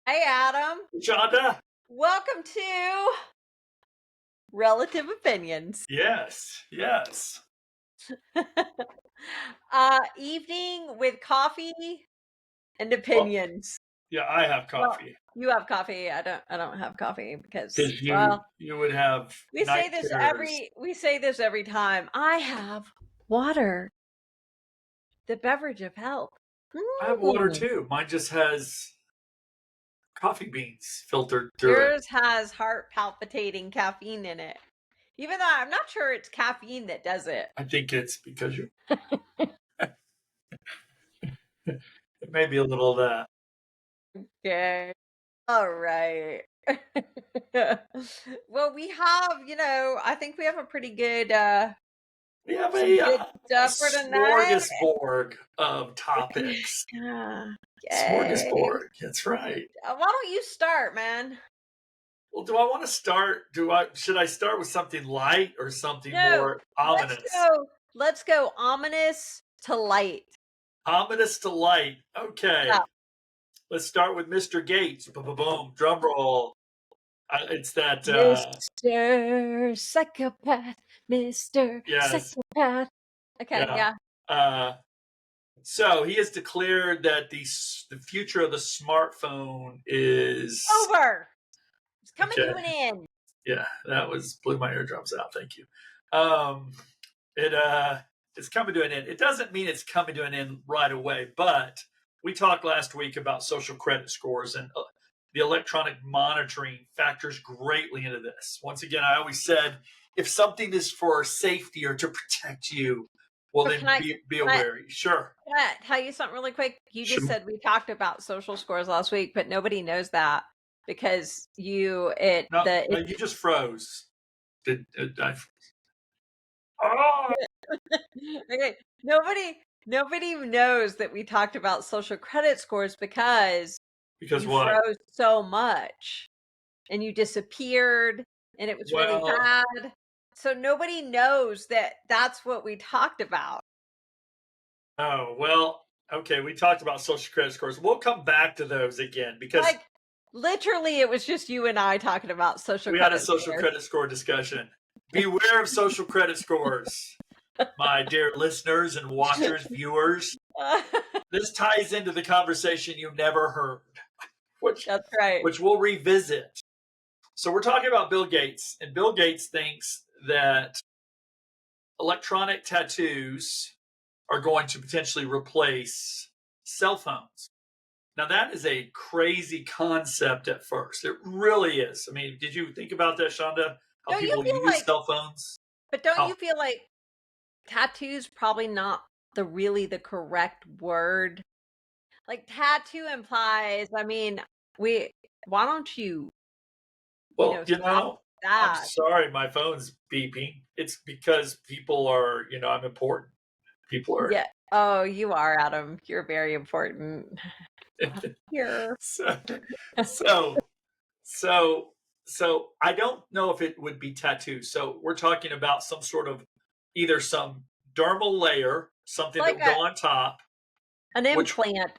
Hey, Adam. Shonda? Welcome to Relative Opinions. Yes, yes. Evening with coffee and Well, opinions. yeah, I have Well, coffee you have coffee. I don't have coffee because, because well, you would have we say night this terrors. every time. I have water, the beverage of health. I have water Mm. too. Mine just has coffee beans filtered through it. Yours has heart palpitating caffeine in it. Even though I'm not sure it's caffeine that does it. I think it's because you. It may be a little of that. Okay. All right. Well, we have, I think we have a pretty good We have some good a stuff for tonight. smorgasbord of topics. Yeah. Yay. Smorgasbord. That's right. Why don't you start, man? Well, do I want to start? Should I start with something light or something No, more let's ominous? go ominous to light. Ominous to light. Yeah. Okay. Let's start with Mr. Gates. Boom, boom, boom. Drum roll. It's that. Mr. Psychopath, Mr. Yes. Psychopath. Okay, Yeah. yeah. Uh, so he has declared that the future of the smartphone is Over. It's coming okay. to an end. Yeah, that was blew my eardrums out. Thank you. Um, it it's coming to an end. It doesn't mean it's coming to an end right away, but we talked last week about social credit scores and the electronic monitoring factors greatly into this. Once again, I always said if something is for safety or to protect you, well So then be can I aware. Sure. Yeah, tell you something really quick. You just Sure. said we talked about social scores last week, but nobody knows that because No, no, you just froze. Did I? Oh, okay. Nobody knows that we talked about social credit scores because because you what? froze so much and you disappeared and it was really Well, bad. So nobody knows that that's what we talked about. oh, well, okay, we talked about social credit scores. We'll come back to those again because Like literally it was just you and I talking about social we had a credit social scores. credit score discussion. Beware of social credit scores, my dear listeners and watchers, viewers. This ties into the conversation you never heard, which That's right. which we'll revisit. So we're talking about Bill Gates, and Bill Gates thinks that electronic tattoos are going to potentially replace cell phones. Now, that is a crazy concept at first. It really is. I mean, did you think about that, Shonda? How Don't you people feel use like cell phones? but don't How, you feel like tattoo's probably not the correct word? Like tattoo implies, I mean, we why don't well, stop I'm that? sorry, my phone's beeping. It's because people are, I'm important. People are. Yeah. Oh, you are, Adam. You're very important. Here. so, so, so, so I don't know if it would be tattoos. So we're talking about some sort of either some dermal layer, something that Like would go on top, an which implant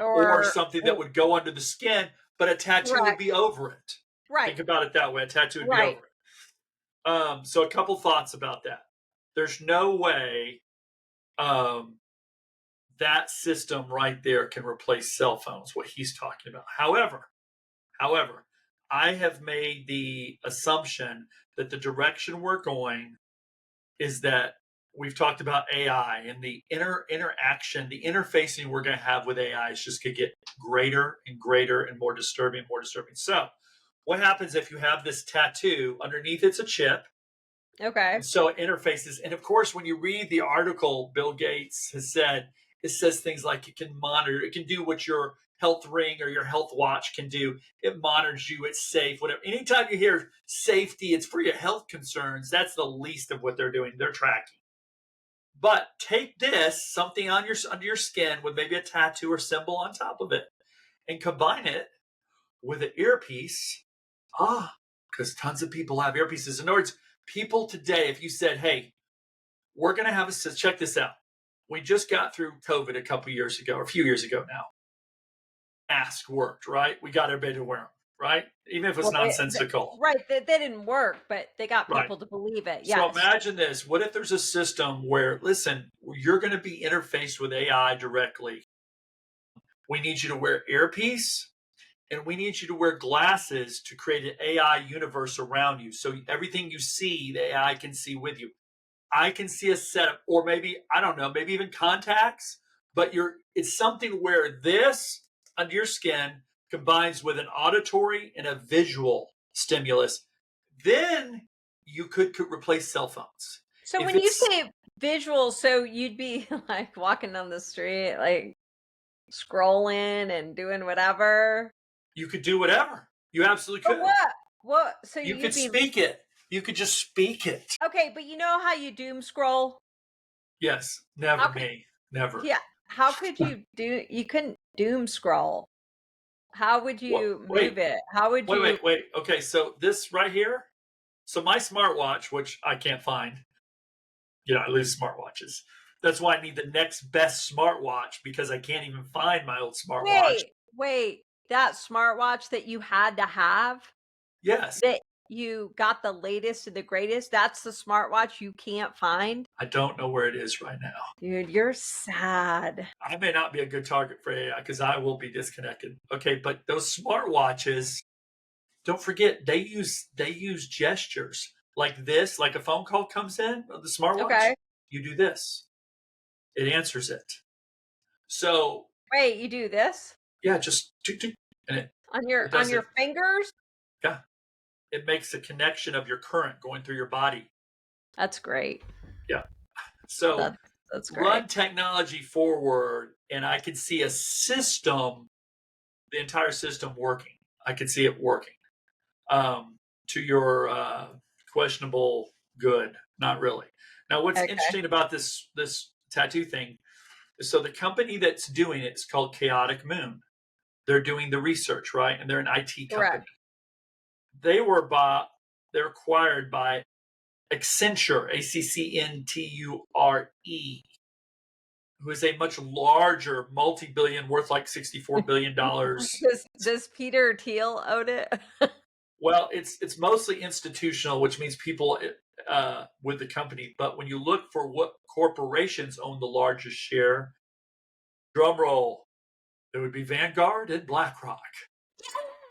or or something that would go under the skin, but a tattoo would be correct. over it. Right. Think about it that way. A tattoo would be Right. over it. So a couple thoughts about that. There's no way um, that system right there can replace cell phones. What he's talking about. However, I have made the assumption that the direction we're going is that we've talked about AI and the interaction, the interfacing we're going to have with AI is just going to get greater and greater and more disturbing, more disturbing. So, what happens if you have this tattoo underneath? It's a chip, Okay. and so it interfaces. And of course, when you read the article, Bill Gates has said it says things like it can monitor, it can do what your health ring or your health watch can do. It monitors you, it's safe, whatever. Anytime you hear safety, it's for your health concerns. That's the least of what they're doing. They're tracking. But take this, something on your under your skin with maybe a tattoo or symbol on top of it, and combine it with an earpiece. Because tons of people have earpieces. In other words, people today, if you said, "Hey, we're going to have a check this out," we just got through COVID a couple years ago, or a few years ago now. mask worked, right? We got everybody to wear them, right? Even if it's Well, nonsensical, right, they didn't work, but they got right? people to believe it, So yes. imagine this. What if there's a system where, listen, you're going to be interfaced with AI directly. We need you to wear earpiece and we need you to wear glasses to create an AI universe around you. So everything you see, the AI can see with you. I can see a setup, or maybe, I don't know, maybe even contacts, but it's something where this under your skin combines with an auditory and a visual stimulus. Then you could replace cell phones. So If when you it's say visual, so you'd be, like, walking down the street, like, scrolling and doing whatever? you could do whatever. You absolutely But could. what so You you'd could be speak it. You could just speak it. okay, but you know how you doom scroll? Yes, How never could me. Never. yeah, how could you couldn't doom scroll. How would What you wait, move it? How would wait, you wait, wait. Okay, so this right here. So my smartwatch, which I can't find, I lose smartwatches. That's why I need the next best smartwatch because I can't even find my old smartwatch. wait, that smartwatch that you had to have, Yes, that you got the latest and the greatest, that's the smartwatch you can't find? I don't know where it is right now. Dude, you're sad. I may not be a good target for AI because I will be disconnected. Okay, but those smartwatches, don't forget they use gestures like this, like a phone call comes in on the smartwatch. Okay. You do this, it answers it. So Wait, you do this? yeah, just tick, tick, and it On does your it. fingers? Yeah, it makes a connection of your current going through your body. That's great. Yeah. So That's great. run technology forward, and I can see a system, the entire system working. I can see it working. To your questionable good, not really. Now, what's Okay, interesting about this tattoo thing is, so the company that's doing it is called Chaotic Moon. They're doing the research, right? And they're an IT company. correct. They were bought. They're acquired by Accenture, Accenture, who is a much larger multi-billion, worth like $64 billion. Does Peter Thiel own it? Well, it's mostly institutional, which means people with the company. But when you look for what corporations own the largest share, drum roll, it would be Vanguard and BlackRock.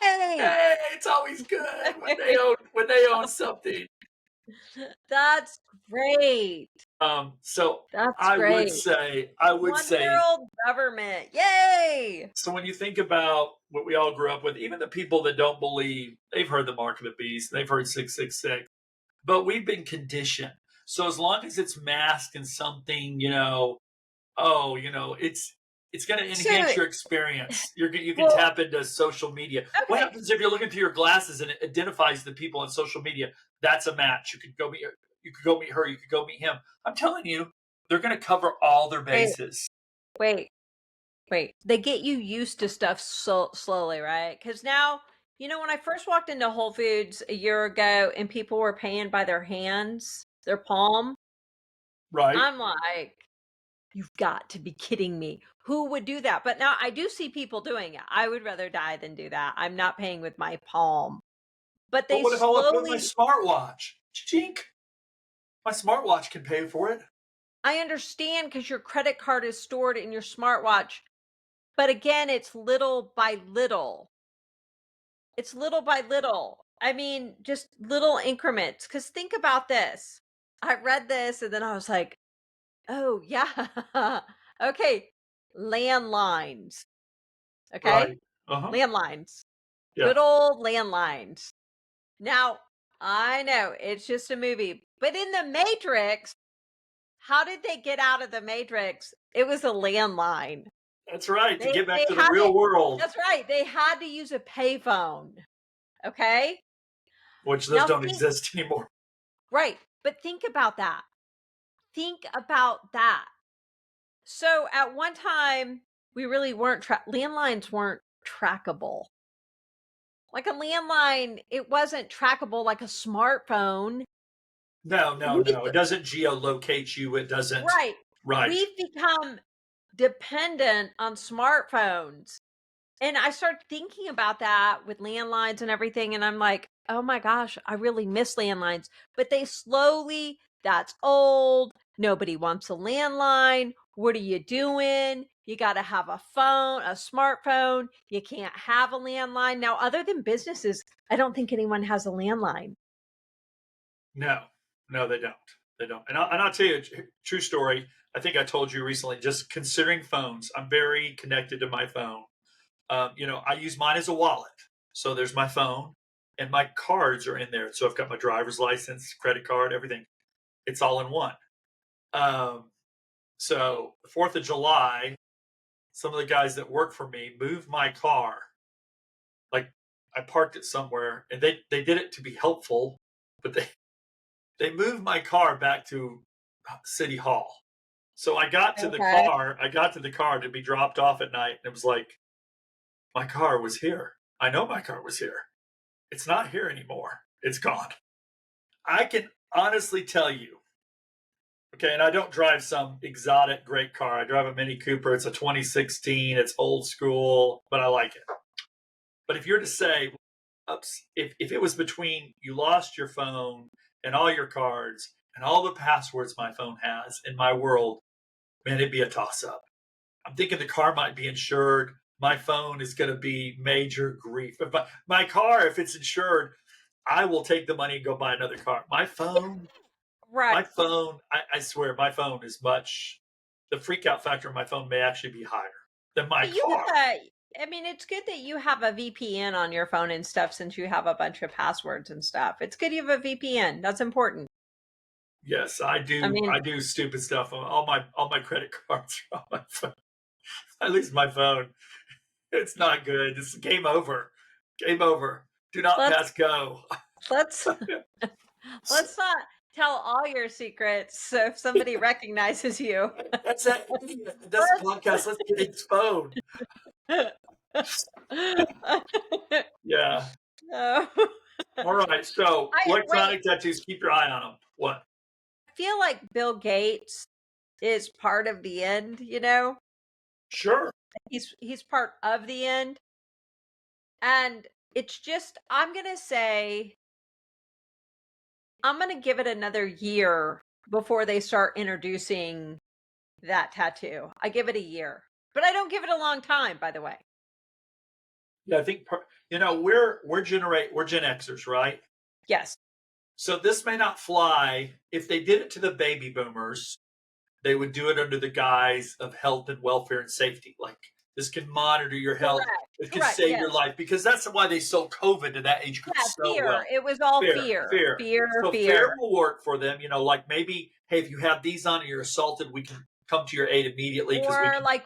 Hey! Hey, it's always good when they own something. That's great. So That's I would great. say, I would One say, world government. Yay! so when you think about what we all grew up with, even the people that don't believe, they've heard the mark of the beast, they've heard 666, but we've been conditioned. So as long as it's masked in something, oh, it's going to So, enhance your experience. You can well, tap into social media. What okay. happens if you're looking through your glasses and it identifies the people on social media? That's a match. You could go meet her. You could go meet her. You could go meet him. I'm telling you, they're going to cover all their Wait, bases. wait, wait. They get you used to stuff so slowly, right? Because now, when I first walked into Whole Foods a year ago and people were paying by their hands, their palm, Right? I'm like, you've got to be kidding me. Who would do that? But now I do see people doing it. I would rather die than do that. I'm not paying with my palm. But But they what if I want to put in my slowly, smartwatch? Chink. My smartwatch can pay for it. I understand because your credit card is stored in your smartwatch. But again, it's little by little. It's little by little. I mean, just little increments. Because think about this. I read this and then I was like, oh, yeah. Okay. Landlines. Okay. Right. Uh huh. Landlines. Yeah. Good old landlines. Now, I know it's just a movie, but in the Matrix, how did they get out of the Matrix? It was a landline. That's right. To They get back they to the had it. real world, That's right. They had to use a payphone. Okay? which those Now don't think exist anymore. right, but think about that. Think about that. So at one time, we really weren't landlines weren't trackable. Like a landline, it wasn't trackable like a smartphone. No, no, We've no. It doesn't geolocate you. It doesn't. right. Right. We've become dependent on smartphones. And I started thinking about that with landlines and everything, and I'm like, "Oh my gosh, I really miss landlines." But they slowly, "That's old. Nobody wants a landline. What are you doing? You gotta have a phone, a smartphone. You can't have a landline." Now, other than businesses, I don't think anyone has a landline. No, no, they don't. They don't. And I'll tell you a true story. I think I told you recently. Just considering phones, I'm very connected to my phone. I use mine as a wallet. So there's my phone, and my cards are in there. So I've got my driver's license, credit card, everything. It's all in one. Um, so the 4th of July, some of the guys that work for me moved my car. Like, I parked it somewhere, and they did it to be helpful, but they moved my car back to City Hall. So Okay. I got to the car to be dropped off at night, and it was like, my car was here. I know my car was here. It's not here anymore. It's gone. I can honestly tell you, okay, and I don't drive some exotic great car. I drive a Mini Cooper. It's a 2016. It's old school, but I like it. But if you're to say, if it was between you lost your phone and all your cards and all the passwords my phone has in my world, man, it'd be a toss up. I'm thinking the car might be insured. My phone is going to be major grief. If my car, if it's insured, I will take the money and go buy another car. Right. I swear, my phone is much. The freak out factor of my phone may actually be higher than my But you car. have a I mean, it's good that you have a VPN on your phone and stuff since you have a bunch of passwords and stuff. It's good you have a VPN. That's important. Yes, I I do. mean, I do stupid stuff on all my credit cards are on my phone. I lose my phone. It's not good. It's game over. Game over. Do not let's pass go. let's let's not tell all your secrets so if somebody recognizes you. That's it. That's the podcast. Let's get exposed. Let's Yeah. No. All right. So I wait, electronic tattoos. Keep your eye on them. What? I feel like Bill Gates is part of the end, you know? Sure. He's part of the end. And it's just I'm gonna give it another year before they start introducing that tattoo. I give it a year. But I don't give it a long time, by the way. Yeah, I think we're Gen Xers, right? Yes. So this may not fly if they did it to the baby boomers. They would do it under the guise of health and welfare and safety. Like, this can monitor your health. Correct. It can Correct. save your Yes. life because that's why they sold COVID to that age group Yeah, so fear. well. It was all Fair, fear. fair. Fear, So fair fear. will work for them. Like maybe, hey, if you have these on and you're assaulted, we can come to your aid immediately because we Or can. like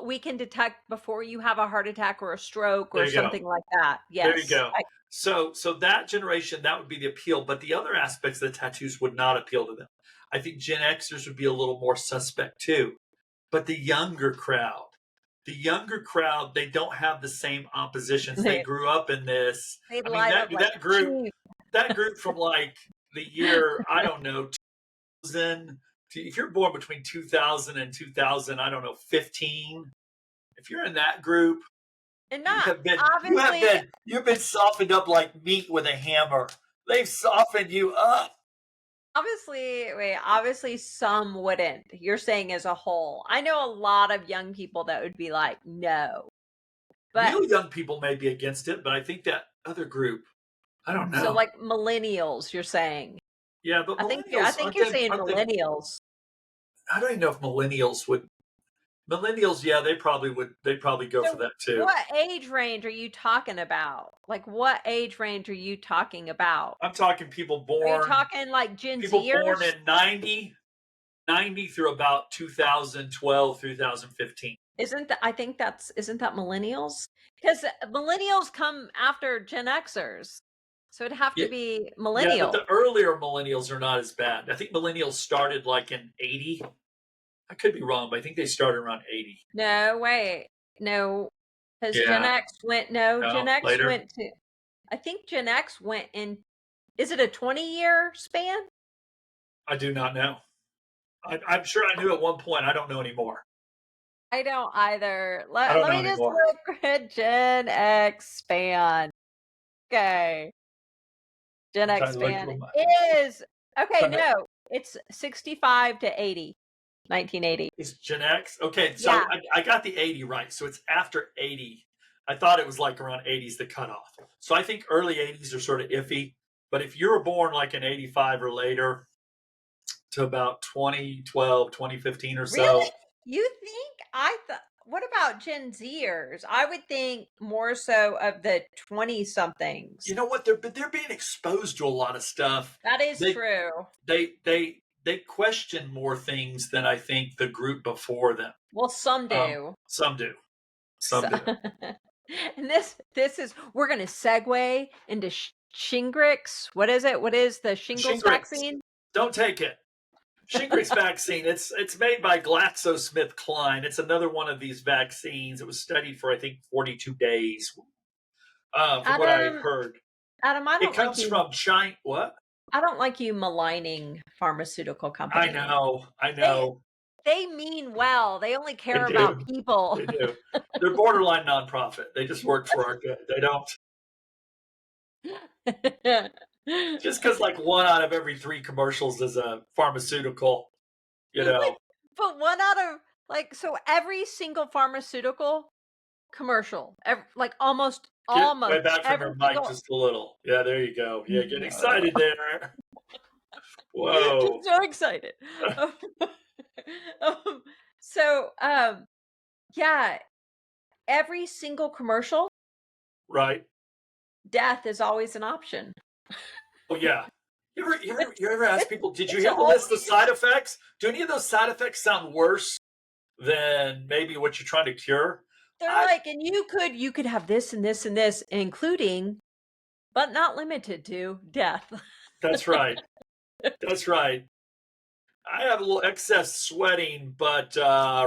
we can detect before you have a heart attack or a stroke There or you go. something like that. There you Yes. go. So that generation, that would be the appeal, but the other aspects of the tattoos would not appeal to them. I think Gen Xers would be a little more suspect too. But the younger crowd, they don't have the same oppositions. They They grew up in this. they I mean, light up like cheese. that group from like the year, I don't know, 2000, if you're born between 2000 and 2000, I don't know, 15, if you're in that group, And not you obviously you've been softened up like meat with a hammer. They've softened you up. obviously some wouldn't. You're saying as a whole. I know a lot of young people that would be like, "No." But Real young people may be against it, but I think that other group, I don't so know. like millennials, you're saying. Yeah, but I millennials think you're saying aren't they? millennials. I don't even know if millennials would. Millennials, yeah, they probably would. They'd probably go for So that too. what age range are you talking about? Like what age range are you talking about? I'm talking Are you talking like Gen people born Zers? in 90 through about 2012, 2015. Isn't that I think that's isn't that millennials? Because millennials come after Gen Xers. So it'd have Yeah, to be yeah, but millennial. the earlier millennials are not as bad. I think millennials started like in 80. I could be wrong, but I think they started around 80. No, wait. No, because Yeah, Gen no, X later. went to I think Gen X went in is it a 20-year span? I do not know. I'm sure I knew at one point. I don't know anymore. I don't either. I Let don't let know me just anymore. look at Gen X fan. Okay. Gen I'm trying X to look fan for my is okay, trying to no, it's 65 to 80, 1980. Is Gen X? Okay, so Yeah, I got the 80 right. So it's after 80. I thought it was like around 80s the cutoff. So I think early 80s are sort of iffy. But if you were born like in 85 or later to about 2012, 2015 or really? so, You think I thought what about Gen Zers? I would think more so of the 20 you somethings. know what? They're being exposed to a lot of stuff. That is They true. they question more things than I think the group before them. Well, some do. Some do. So Some do. and this is we're gonna segue into Shingrix. What is it? What is the shingles Shingrix, vaccine? don't take it. Shingrix vaccine. It's made by GlaxoSmithKline. It's another one of these vaccines. It was studied for I think 42 days, from what I Adam, heard. Adam, It comes from China. What? I don't like you maligning pharmaceutical I companies. know. I They know. they mean well. They only They care about do. people. They do. They're borderline nonprofit. They just work for our good. They don't just because like one out of every three commercials is a pharmaceutical. You Like, know, but one out of like so every single pharmaceutical commercial, like get almost way back from every your mic single just a little. Yeah, there you go. Yeah, get no. excited there. Just Whoa. so excited. Um, um, so, yeah, every single commercial, Right. death is always an option. Oh yeah. It's You ever ask it's people, did you it's hear the list of always side effects? Do any of those side effects sound worse than maybe what you're trying to cure? they're I like, "And you could have this and this and this, including, but not limited to, death." that's right. That's right. I have a little excess sweating, but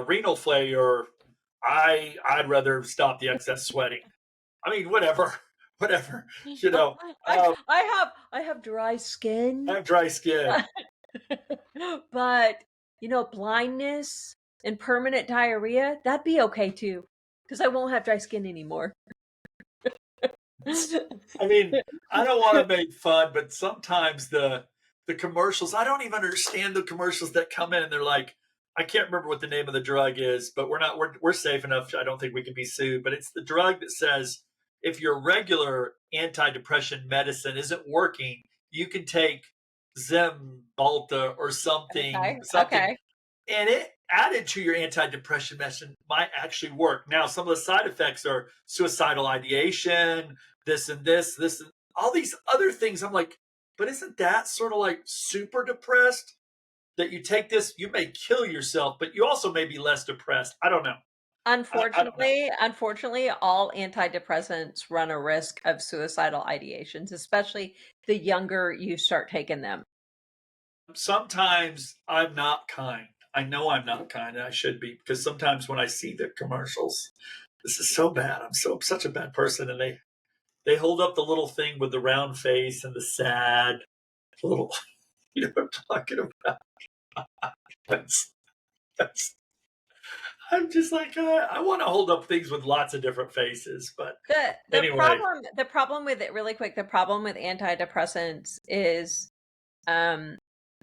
renal failure, I'd rather stop the excess sweating. I mean, whatever. Whatever. You know, I have dry I skin, have dry skin. but, blindness and permanent diarrhea, that'd be okay too, because I won't have dry skin anymore. I mean, I don't want to make fun, but sometimes the commercials, I don't even understand the commercials that come in and they're like, I can't remember what the name of the drug is, but we're safe enough. I don't think we can be sued, but it's the drug that says if your regular antidepressant medicine isn't working, you can take Zymbalta or Okay, something, okay. and it added to your antidepressant medicine might actually work. Now, some of the side effects are suicidal ideation, this and all these other things. I'm like, but isn't that sort of like super depressed? That you take this, you may kill yourself, but you also may be less depressed. I don't know. I don't know. Unfortunately, all antidepressants run a risk of suicidal ideations, especially the younger you start taking them. Sometimes I'm not kind. I know I'm not kind, and I should be because sometimes when I see the commercials, this is so bad. I'm such a bad person, and they hold up the little thing with the round face and the sad little. You know what I'm talking about? That's, that's, I'm just like I want to hold up things with lots of different faces, but anyway, The problem with it really quick, the problem with antidepressants is um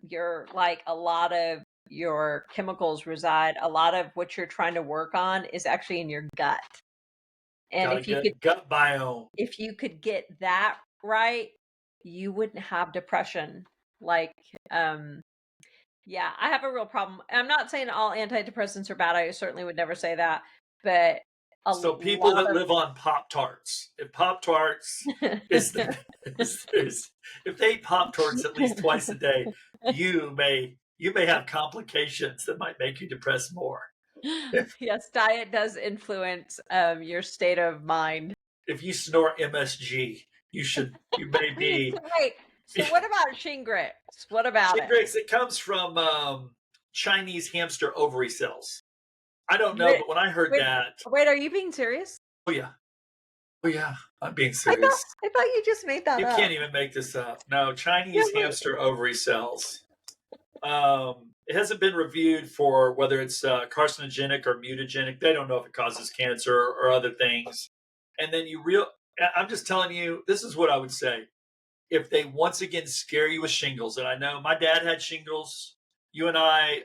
your like a lot of your chemicals reside, a lot of what you're trying to work on is actually in your gut. And gotta get gut biome. if you could get that right, you wouldn't have depression. Like, um, yeah, I have a real problem. I'm not saying all antidepressants are bad. I certainly would never say that, but a So people lot that of live on Pop Tarts, if Pop Tarts is, is if they eat Pop Tarts at least twice a day, you may have complications that might make you depressed more. If yes, diet does influence your state of mind. if you snort MSG, you may So be. wait, so what about Shingrix? What about it? Shingrix, it comes from Chinese hamster ovary cells. I don't know, Wait, but when I heard wait, that, wait, are you being serious? oh yeah, oh yeah, I'm being serious. I thought you just made that You can't up. even make this up. No, Yeah, Chinese wait. hamster ovary cells. it hasn't been reviewed for whether it's carcinogenic or mutagenic. They don't know if it causes cancer or other things. And then I'm just telling you, this is what I would say. If they once again scare you with shingles, and I know my dad had shingles, you and I,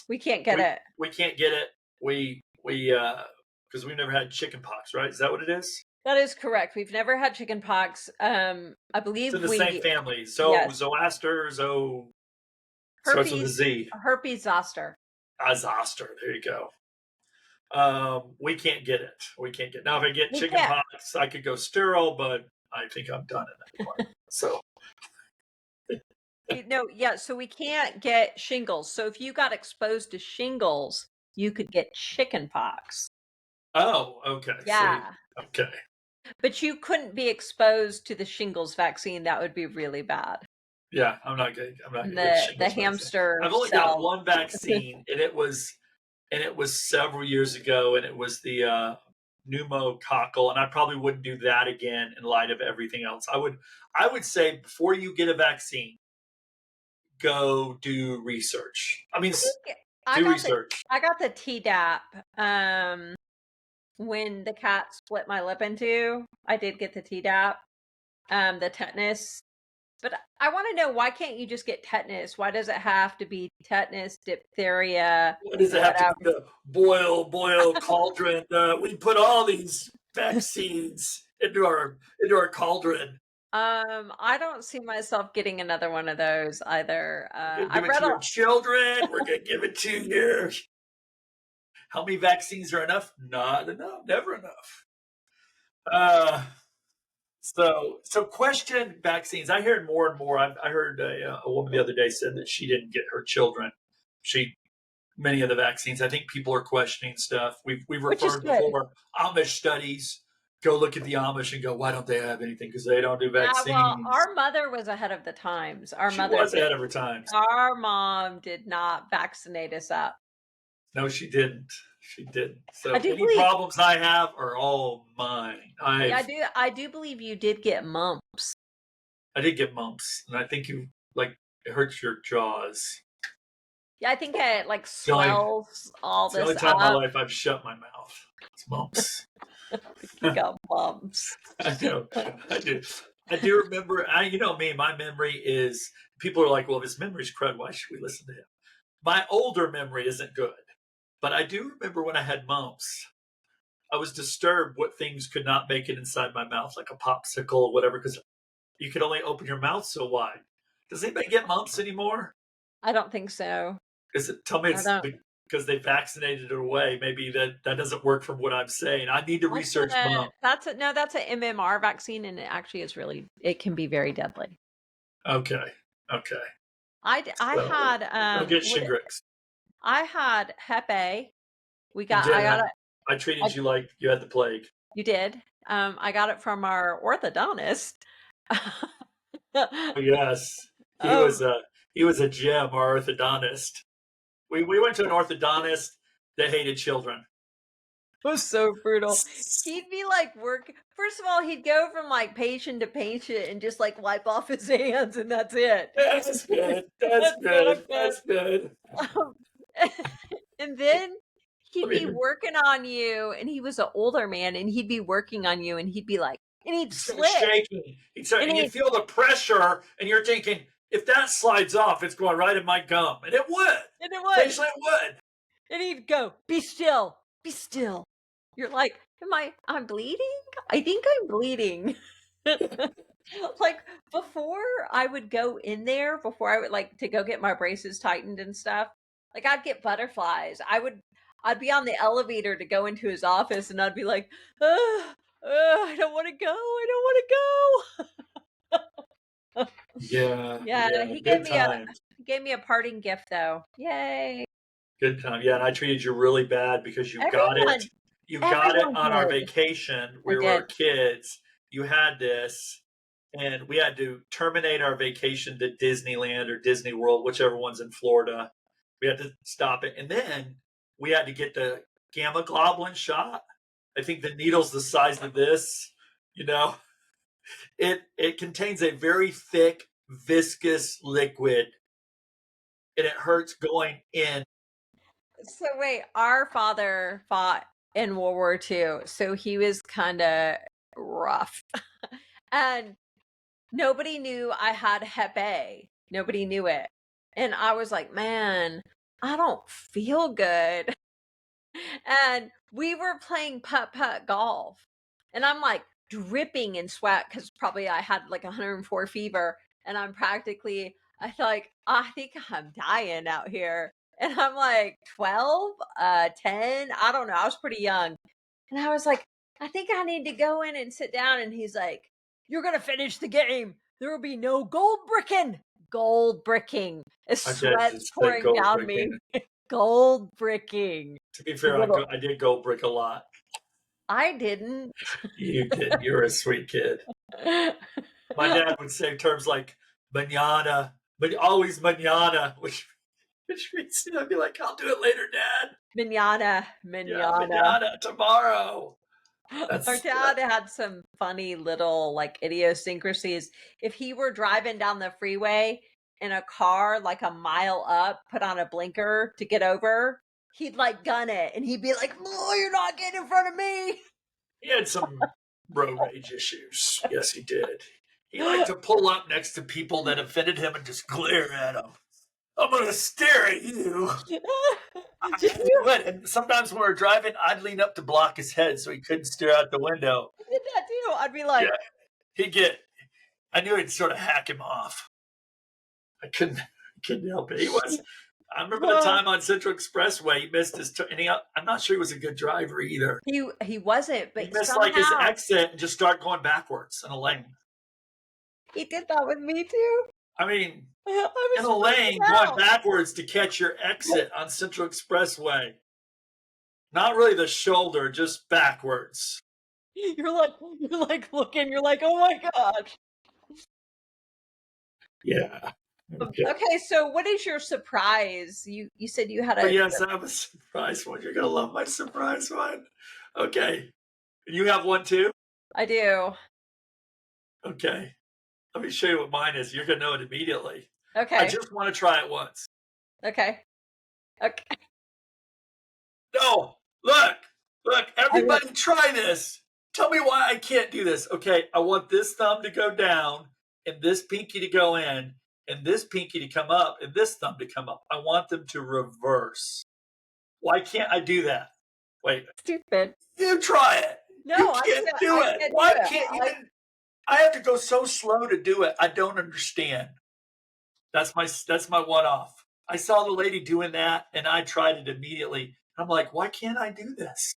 We can't get we it. we can't get it. We because we've never had chicken pox, right? Is that what it is? That is correct. We've never had chicken pox. I It's in believe the same we family. yes, Zoaster, starts with a herpes Z. herpes zoster. Zoster. There you go. We can't get it. We can't get. Now, if I get We chicken can't. pox, I could go sterile, but I think I'm done at that point. So, No, yeah, so we can't get shingles. So if you got exposed to shingles, you could get chicken pox. oh, okay. See, Yeah. okay, But you couldn't be exposed to the shingles vaccine. That would be really bad. yeah, I'm not getting. I'm not And gonna get the shingles vaccine. hamster I've only got cell. one vaccine, and it was several years ago, and it was the pneumococcal, and I probably wouldn't do that again in light of everything else. I would say before you get a vaccine, go do research. I mean, I think I do got the research. I got the Tdap when the cat split my lip in two. I did get the Tdap, the tetanus. But I want to know, why can't you just get tetanus? Why does it have to be tetanus, diphtheria, What does it have to be whatever? the boil cauldron? We put all these vaccines into our cauldron. I don't see myself getting another one of those either. We're gonna give I've it read to a your children. We're gonna give it to you. How many vaccines are enough? Not enough. Never enough. Uh, so question vaccines. I heard more and more. I heard a woman the other day said that she didn't get her children. She many of the vaccines. I think people are questioning stuff. We've which is referred good. before Amish studies. Go look at the Amish and go, why don't they have anything? Because they don't do Yeah, well, vaccines. our mother was ahead of the times. Our She mother was did. ahead of her times. Our mom did not vaccinate us up. No, she didn't. She didn't. I So do any believe, problems I have are all mine. yeah, I do believe you did get mumps. I did get mumps, and I think you like it hurts your jaws. Yeah, I think it like It's the only swells all it's the only this time in my up. life I've shut my mouth. It's mumps. You got mumps. I know. I do. I do remember. You know me. My memory is. People are like, "Well, if his memory's crud, why should we listen to him?" My older memory isn't good, but I do remember when I had mumps. I was disturbed what things could not make it inside my mouth, like a popsicle or whatever, because you could only open your mouth so wide. Does anybody get mumps anymore? I don't think so. Is it? Tell me I it's don't. because they vaccinated it away. Maybe that doesn't work from what I'm saying. I need to research mumps. That's a no. That's an MMR vaccine, and it actually is really. It can be very deadly. Okay. Okay. I So had don't get Shingrix. I had Hep A. You I did. got it. I treated I, you like you had the plague. you did. I got it from our orthodontist. Oh, yes, um, he was a gem. Our orthodontist. We went to an orthodontist that hated children. was so brutal. He'd be like work. First of all, he'd go from like patient to patient and just like wipe off his hands, and that's it. That's good. That's That's not good. good. That's good. Um, and then I he'd be mean, working on you, and he was an older man, and he'd be working on you, and he'd be like, and he'd he'd start slip, shaking. and And you he'd feel the pressure, and you're thinking, if that slides off, it's going right in my gum, and it would. and it would, Occasionally, it would. and he'd go, "Be still, be still." You're like, I'm bleeding? I think I'm bleeding. Like before I would go in there, before I would like to go get my braces tightened and stuff, like I'd get butterflies. I'd be on the elevator to go into his office and I'd be like, I don't want to go. I don't want to go. Yeah, Yeah, yeah. Good times. he gave me a parting gift though. Yay. Good time. Yeah, and I treated you really bad because you got it. Everyone You got it everyone on our did. vacation. I We were did. kids. You had this, and we had to terminate our vacation to Disneyland or Disney World, whichever one's in Florida. We had to stop it, and then we had to get the gamma globulin shot. I think the needle's the size of this. You know, it contains a very thick, viscous liquid. and it hurts going in. So wait, our father fought in World War II, so he was kinda rough. And nobody knew I had Hep A. Nobody knew it. And I was like, "Man, I don't feel good." And we were playing putt-putt golf, and I'm, like, dripping in sweat because probably I had, like, 104 fever, and I'm practically I feel like, "I think I'm dying out here." And I'm, like, 12, 10, I don't know, I was pretty young. And I was like, "I think I need to go in and sit down," and he's like, "You're gonna finish the game. There will be no gold bricking." Gold bricking. As I did sweat's just say pouring gold down bricking. me. Gold bricking. To be You fair, little I did gold brick a lot. I didn't. You did. You're a sweet kid. My dad would say terms like manana, but always manana, which means I'd be like, I'll do it later, Dad. Manana, Yeah, manana. manana tomorrow. Our That's dad had some funny little, like, idiosyncrasies. If he were driving down the freeway in a car, like, a mile up, put on a blinker to get over, he'd, like, gun it, and he'd be like, "Oh, you're not getting in front of me." he had some road rage issues. Yes, he did. He liked to pull up next to people that offended him and just glare at them. I'm gonna stare at you. Did He you would. And sometimes when we were driving, I'd lean up to block his head so he couldn't stare out the window. I did that too. I'd be Yeah, like, he'd get. I knew it'd sort of hack him off. I couldn't help it. He was. I remember the "Uh." time on Central Expressway he missed his. And I'm not sure he was a good driver either. He wasn't, He but missed like his somehow exit and just started going backwards in a lane. he did that with me too. I mean, I in was a lane freaking going out. backwards to catch your exit on Central Expressway. Not really the shoulder, just backwards. You're like looking, you're like, "Oh my gosh." Yeah. Okay. Okay, so what is your surprise? You said you had Oh a yes, I have a surprise one. You're gonna love my surprise one. Okay. You have one too? I do. Okay. Let me show you what mine is. You're gonna know it immediately. I Okay. just want to try it once. Okay. Okay. No, look, look, I mean, everybody try this. Tell me why I can't do this. Okay, I want this thumb to go down and this pinky to go in and this pinky to come up and this thumb to come up. I want them to reverse. Why can't I do that? Wait, stupid. you try it. You No, can't do I it. can't do Why it. can't even I have to go so slow to do it. I don't understand. That's my one off. I saw the lady doing that and I tried it immediately. I'm like, why can't I do this?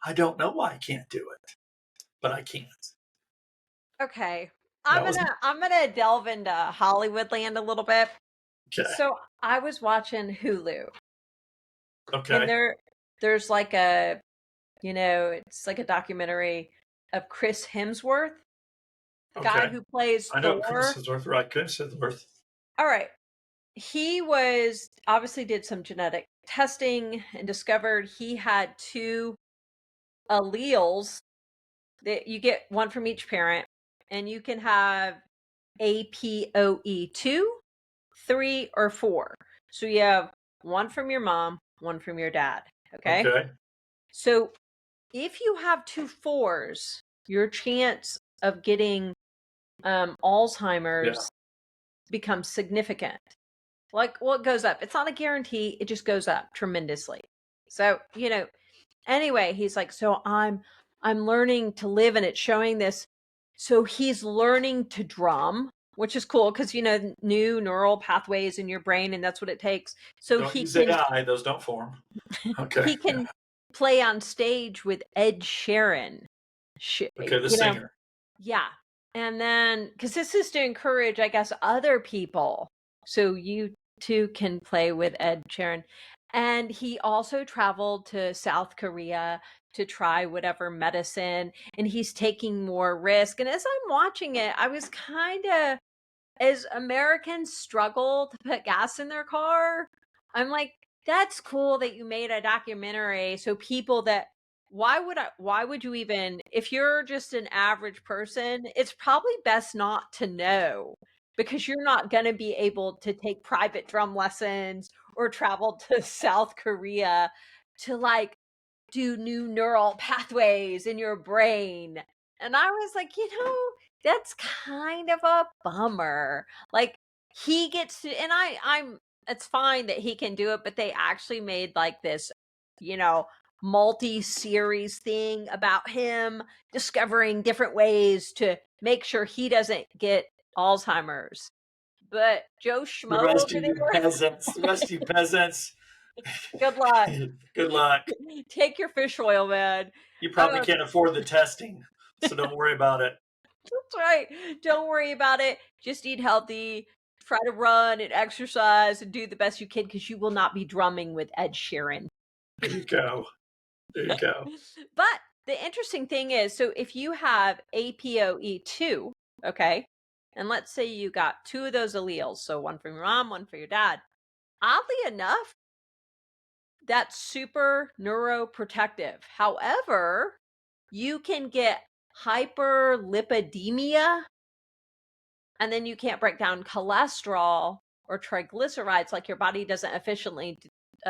I don't know why I can't do it, but I can't. Okay. That was I'm gonna delve into Hollywood land a little bit. okay. So I was watching Hulu, and Okay. there's like a it's like a documentary of Chris Hemsworth, the guy Okay. who plays I know Chris Thor. Hemsworth, right? Chris Hemsworth. All right. He was obviously did some genetic testing and discovered he had two alleles that you get one from each parent, and you can have APOE2, 3, or 4. So you have one from your mom, one from your dad. Okay. Okay. So if you have two fours, your chance of getting Yeah. Alzheimer's becomes significant. Like, well, it goes up. It's not a guarantee, it just goes up tremendously. So, anyway, he's like, so I'm learning to live, and it's showing this. So he's learning to drum, which is cool because new neural pathways in your brain, and that's what it takes. So Don't use AI. Those don't form. Okay. he Yeah. can play on stage with Ed Sheeran. Okay. The You know, singer. yeah. And then, because this is to encourage, I guess, other people. So you too can play with Ed Sheeran. And he also traveled to South Korea to try whatever medicine, and he's taking more risk. And as I'm watching it, I was kind of, as Americans struggle to put gas in their car, I'm like, that's cool that you made a documentary. So people that why would you even, if you're just an average person, it's probably best not to know. because you're not gonna be able to take private drum lessons or travel to South Korea to, like, do new neural pathways in your brain. And I was like, that's kind of a bummer. Like he gets to, and I'm it's fine that he can do it, but they actually made like this, you know, multi-series thing about him discovering different ways to make sure he doesn't get Alzheimer's. But Joe The Schmo rest over of you there, peasants, the rest of you peasants, good luck. good luck. Take your fish oil, man. You probably Uh, can't afford the testing, so don't worry about it. That's right. Don't worry about it. Just eat healthy, try to run and exercise and do the best you can because you will not be drumming with Ed Sheeran. There you go. There you go. But the interesting thing is, so if you have APOE2, okay, and let's say you got two of those alleles, so one from your mom, one for your dad, oddly enough, that's super neuroprotective. However, you can get hyperlipidemia, and then you can't break down cholesterol or triglycerides, like your body doesn't efficiently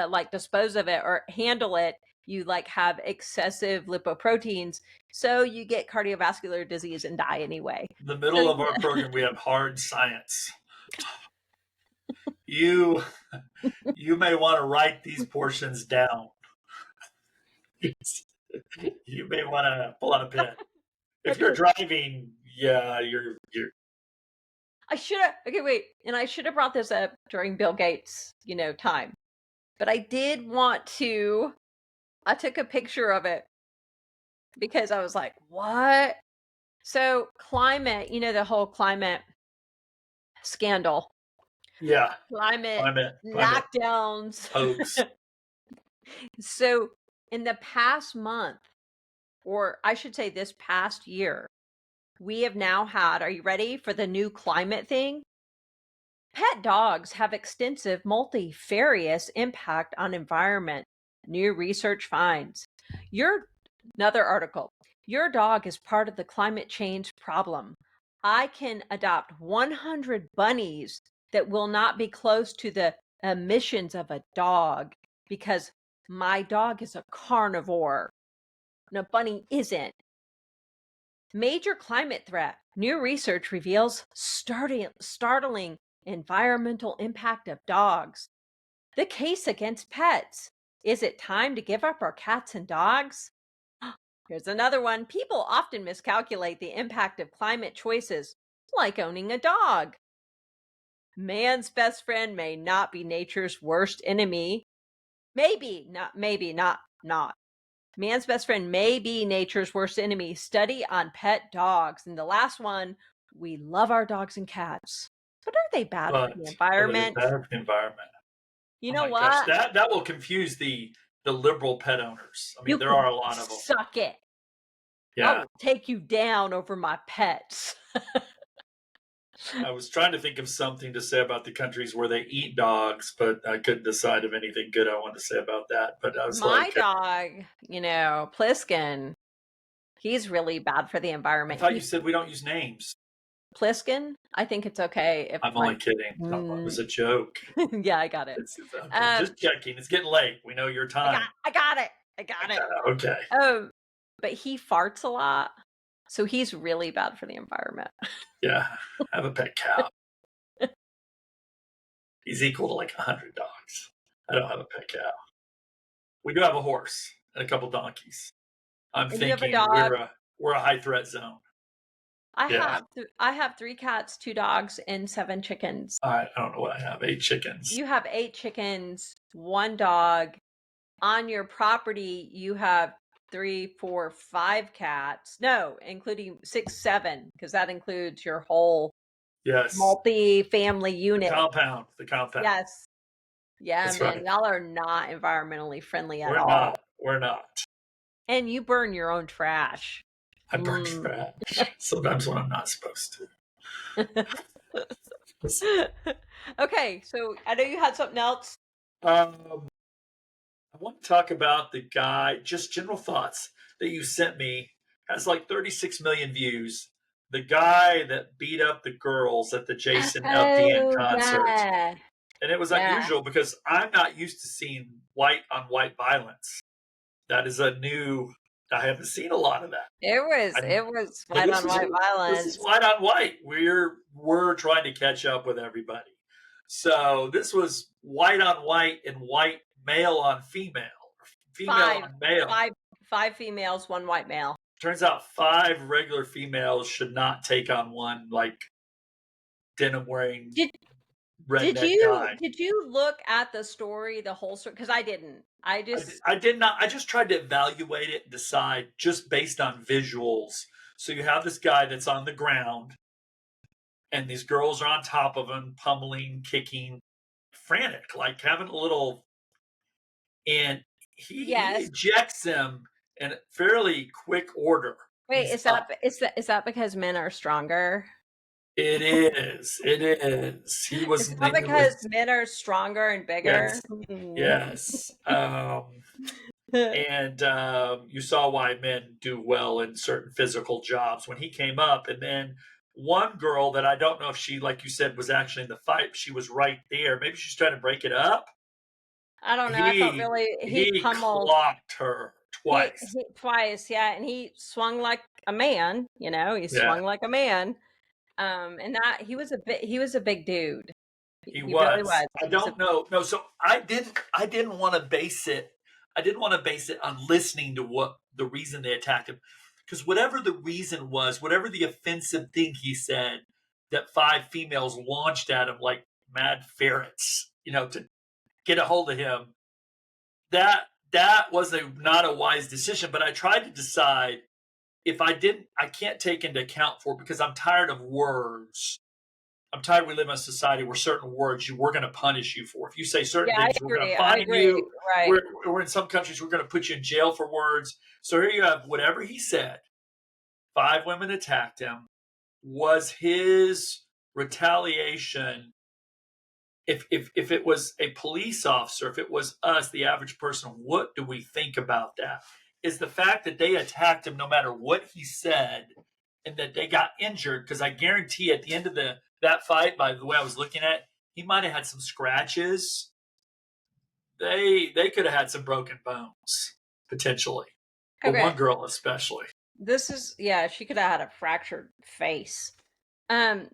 like dispose of it or handle it. You like have excessive lipoproteins, so you get cardiovascular disease and die anyway. In the So middle of our program, we have hard science. You you may want to write these portions down. You may want to pull out a pen. If you're okay, driving, yeah, you're I should have, okay, wait, and I should have brought this up during Bill Gates, time, but I did want to. I took a picture of it because I was like, what? So climate, the whole climate scandal, yeah. climate Climate lockdowns. hoax. So in the past month, or I should say this past year, we have now had, are you ready for the new climate thing? Pet dogs have extensive multifarious impact on environment. New research finds. Your Another article. Your dog is part of the climate change problem. I can adopt 100 bunnies that will not be close to the emissions of a dog because my dog is a carnivore and a bunny isn't. Major climate threat. New research reveals startling environmental impact of dogs. The case against pets. Is it time to give up our cats and dogs? Here's another one. People often miscalculate the impact of climate choices, like owning a dog. Man's best friend may not be nature's worst enemy. Maybe not. Man's best friend may be nature's worst enemy. Study on pet dogs. And the last one, we love our dogs and cats. But are they bad for the But are they environment? bad for the environment? You Oh know my gosh, what? that will confuse the liberal pet owners. I mean, You there can are a lot of them. suck it. I Yeah. will take you down over my pets. I was trying to think of something to say about the countries where they eat dogs, but I couldn't decide of anything good I wanted to say about that. But I was My like, dog, Pliskin, he's really bad for the I environment. thought you said we don't use names. Pliskin, I think it's okay if I'm my only kidding. It mm, was a joke. yeah, I got it. It's okay. Um, Just checking. It's getting late. We know your time. I got it. I got it. Okay. But he farts a lot, so he's really bad for the environment. Yeah. I have a pet cow. He's equal to like 100 dogs. I don't have a pet cow. We do have a horse and a couple donkeys. I'm And you have a thinking dog. we're a high threat zone. Yeah. I have 3 cats, 2 dogs, and 7 chickens. I don't know what I have. 8 chickens. You have 8 chickens, 1 dog. On your property, you have 3, 4, 5 cats. No, including 6, 7, because that includes your whole Yes. multi-family The unit. compound. The compound. Yes. Yeah, That's man, right. y'all are not environmentally friendly at We're all. not. We're not. And you burn your own trash. I burn Mm. trash sometimes when I'm not supposed to. Okay, so I know you had something else. Um, I want to talk about the guy, just general thoughts that you sent me. Has like 36 million views. the guy that beat up the girls at the Jason Aldean Oh, concert. yeah. And it was Yeah. unusual because I'm not used to seeing white on white violence. That is a new, I haven't seen a lot of that. I, It was but white on white this is violence. white on white. We're trying to catch up with everybody. So this was white on white and white male on female, female 5, on male. 5, 5 females, 1 white male. Turns out 5 regular females should not take on one like denim wearing Did redneck guy. did you look at the story, the whole story? Because I didn't. I just I did not. I just tried to evaluate it and decide just based on visuals. So you have this guy that's on the ground, and these girls are on top of him, pummeling, kicking, frantic, like having a little. And he yes. ejects them in fairly quick order. Wait, He's up. is that because men are stronger? It is. It is. He Is was. that It because was. men are stronger and bigger? Yes. Yes. And you saw why men do well in certain physical jobs when he came up. And then one girl that I don't know if she, like you said, was actually in the fight. She was right there. Maybe she's trying to break it up. I don't know, I felt He really he he pummeled clocked her twice. he twice, yeah, and he swung like a man, he Yeah, swung like a man, and that he was a big dude. he He really was. was. I He was a don't know. No, so I didn't want to base it. I didn't want to base it on listening to what the reason they attacked him. Because whatever the reason was, whatever the offensive thing he said, that 5 females launched at him like mad ferrets, to get a hold of him. That was not a wise decision. But I tried to decide if I can't take into account for it because I'm tired of words. I'm tired we live in a society where certain words we're going to punish you for. If you say certain Yeah, things, we're going to I fine agree, you. right. We're in some countries, we're going to put you in jail for words. So here you have whatever he said. 5 women attacked him. Was his retaliation? If it was a police officer, if it was us, the average person, what do we think about that? Is the fact that they attacked him no matter what he said, and that they got injured? Because I guarantee at the end of that fight, by the way I was looking at, he might have had some scratches. They could have had some broken bones potentially, or Okay, one girl especially. yeah, she could have had a fractured face.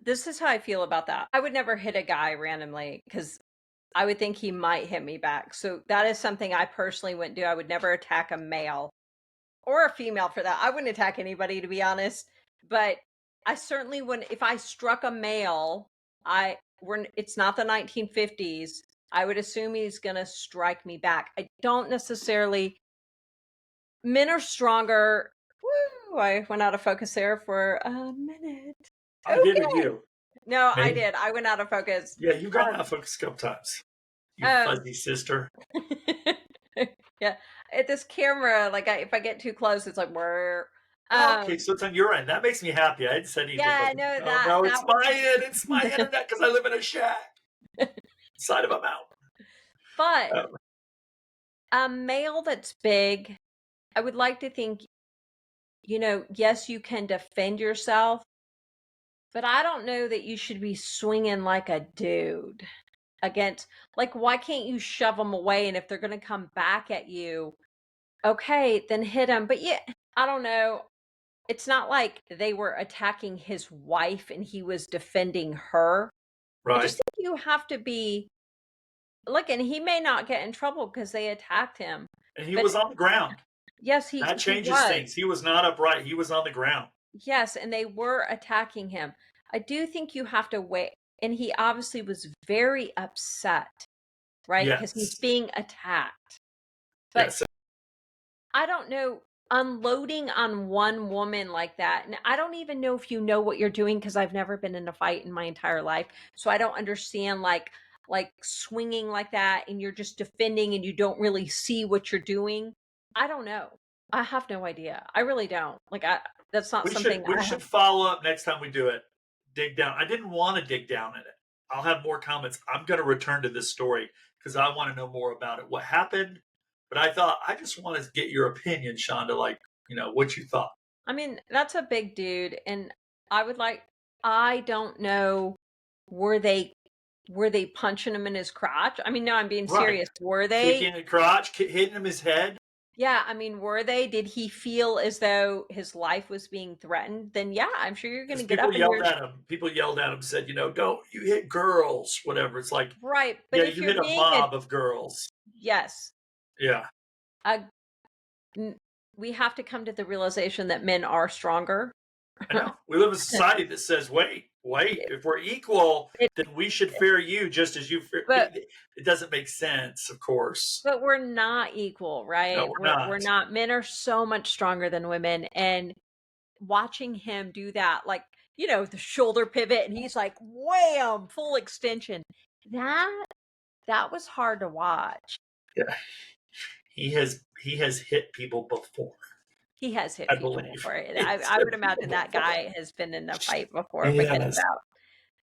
This is how I feel about that. I would never hit a guy randomly because I would think he might hit me back. So that is something I personally wouldn't do. I would never attack a male or a female for that. I wouldn't attack anybody to be honest, but I certainly wouldn't if I struck a male, it's not the 1950s. I would assume he's going to strike me back. I don't necessarily men are stronger. Woo, I went out of focus there for a minute. I did it, Okay. you. No, I Me? did. I went out of focus. Yeah, you've gone Um, out of focus a couple times. You um fuzzy sister. yeah, at this camera, like if I get too close, it's like whir. Okay, Um, so it's on your end. That makes me happy. I hadn't said anything, but yeah, no, oh no, that it's my end. It's my internet because I live in a shack inside of a mountain. but Um, a male that's big, I would like to think, yes, you can defend yourself, but I don't know that you should be swinging like a dude against, like, why can't you shove them away? And if they're going to come back at you, okay, then hit them. But yeah, I don't know. It's not like they were attacking his wife and he was defending her. I just right. think you have to be look, and he may not get in trouble because they attacked him. And he But was on the ground. yes, That he changes was. things. He was not upright. He was on the ground. Yes, and they were attacking him. I do think you have to wait. And he obviously was very upset, right? Because he's Yes. being attacked. But Yes. I don't know, unloading on one woman like that, and I don't even know if you know what you're doing because 'cause I've never been in a fight in my entire life, so I don't understand, like, swinging like that, and you're just defending and you don't really see what you're doing. I don't know. I have no idea. I really don't. Like, that's not something We I should have. follow up next time we do it. Dig down. I didn't want to dig down in it. I'll have more comments. I'm going to return to this story because I want to know more about it. What happened? But I thought I just want to get your opinion, Shonda. Like, what you thought. I mean, that's a big dude, and I would like I don't know, were they were they punching him in his crotch? I mean, no, I'm being Right. serious. Were they? Kicking the crotch, hitting him his head. Yeah, I mean, were they? Did he feel as though his life was being threatened? Then yeah, I'm sure you're gonna Because get people up and yelled you're at him. People yelled at him, said, "Don't you hit girls?" Whatever. It's like, right. But yeah, if you you're hit a being a mob of girls. yes, Yeah, a n we have to come to the realization that men are stronger. I know. We live in a society that says, "Wait, wait. It If we're equal, it then we should fear you just as you fear." but It doesn't make sense, of course. but we're not equal, No, right? we're We're not. not. Men are so much stronger than women, and watching him do that, like, the shoulder pivot, and he's like, wham, full extension. That that was hard to watch. Yeah, he has hit people before. He has hit I people believe before. And I he's I hit would people imagine that before. guy has been in a fight before, He forget has.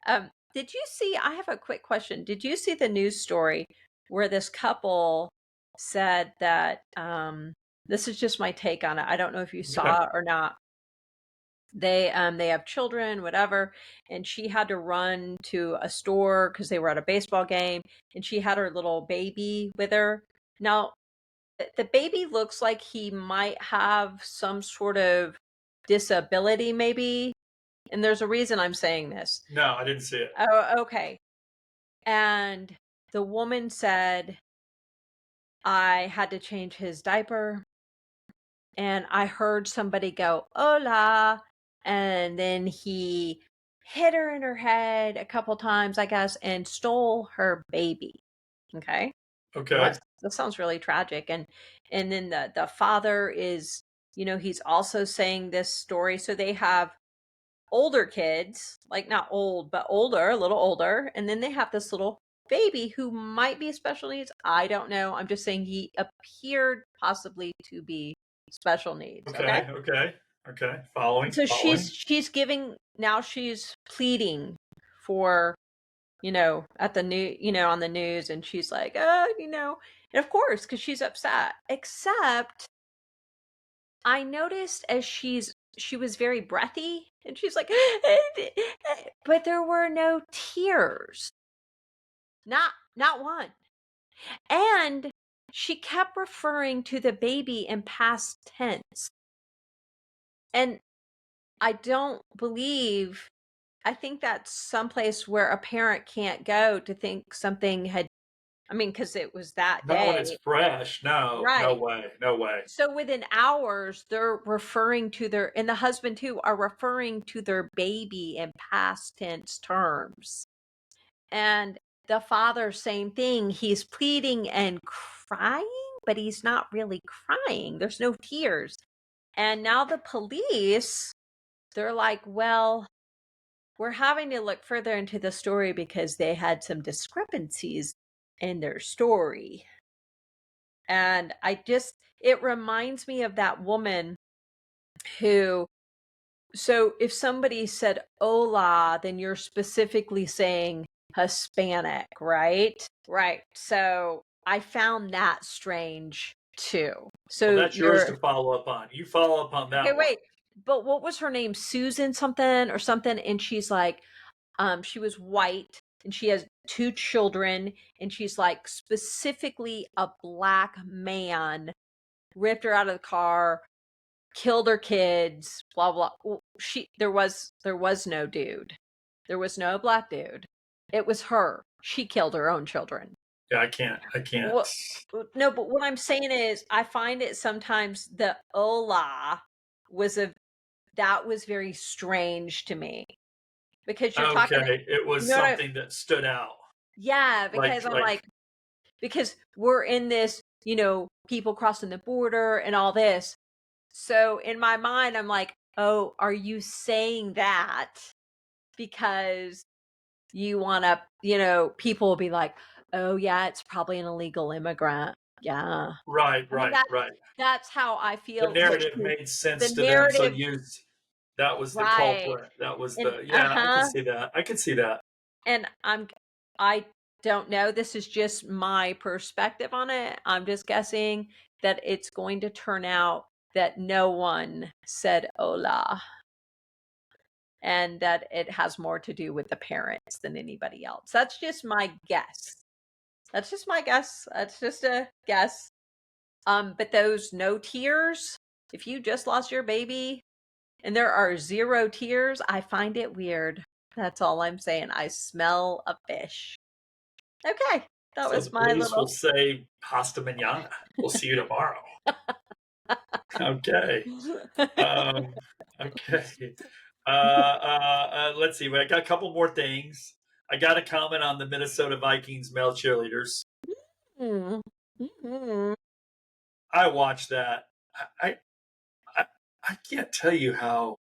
about. Did you see I have a quick question. Did you see the news story where this couple said that, this is just my take on it. I don't know if you Okay. saw it or not. They have children, whatever, and she had to run to a store because they were at a baseball game, and she had her little baby with her. Now, the baby looks like he might have some sort of disability, maybe, and there's a reason I'm saying this. No, I didn't see it. Oh, okay. And the woman said, "I had to change his diaper, and I heard somebody go, 'Hola,' and then he hit her in her head a couple times, I guess, and stole her baby." Okay? Well, Okay. that sounds really tragic, and then the father is, he's also saying this story, so they have older kids, like not old, but older, a little older, and then they have this little baby who might be special needs. I don't know. I'm just saying he appeared possibly to be special needs. Okay. Okay. Okay. Okay. Following. So Following. she's giving now she's pleading for, at the new, on the news, and she's like, and of course, because she's upset. Except I noticed as she was very breathy, and she's like, but there were no tears. Not one. And she kept referring to the baby in past tense. And I don't believe I think that's someplace where a parent can't go to think something had I mean, because it was that Not when it's day. fresh. No. No Right. way. No way. So within hours, they're referring to and the husband too are referring to their baby in past tense terms. And the father, same thing. He's pleading and crying, but he's not really crying. There's no tears. And now the police, they're like, well, we're having to look further into the story because they had some discrepancies in their story. And it reminds me of that woman who, so if somebody said hola, then you're specifically saying Hispanic, right? Right. So I found that strange too. Well, So that's yours you're to follow up on. You follow up on okay, that one. wait. But what was her name? Susan something or something? And she's like, she was white and she has two children, and she's like, specifically a black man ripped her out of the car, killed her kids, blah blah. Well, there was no dude. There was no black dude. It was her. She killed her own children. Yeah, I can't. I can't. What no, but what I'm saying is I find it sometimes the "Ola" was a that was very strange to me because you're talking Okay. It you was know what I something that stood out. yeah, because I'm Like, like because we're in this, people crossing the border and all this. So in my mind, I'm like, oh, are you saying that because you want to, people will be like, oh, yeah, it's probably an illegal immigrant. Yeah. right, I mean, right, right. that's how I The feel narrative made the sense to them, so narrative, used that was the right. culprit. That was And the yeah, I can see that. I can see that. and I don't know. This is just my perspective on it. I'm just guessing that it's going to turn out that no one said hola. and that it has more to do with the parents than anybody else. That's just my guess. That's just my guess. That's just a guess. But those no tears, if you just lost your baby and there are 0 tears, I find it weird. That's all I'm saying. I smell a fish. Okay, that So was the my police will little say hasta mañana. We'll see you tomorrow. Okay. Um, okay. Let's see. I got a couple more things. I got a comment on the Minnesota Vikings male cheerleaders. Mm. Mhm. I watched that. I I, I can't tell you how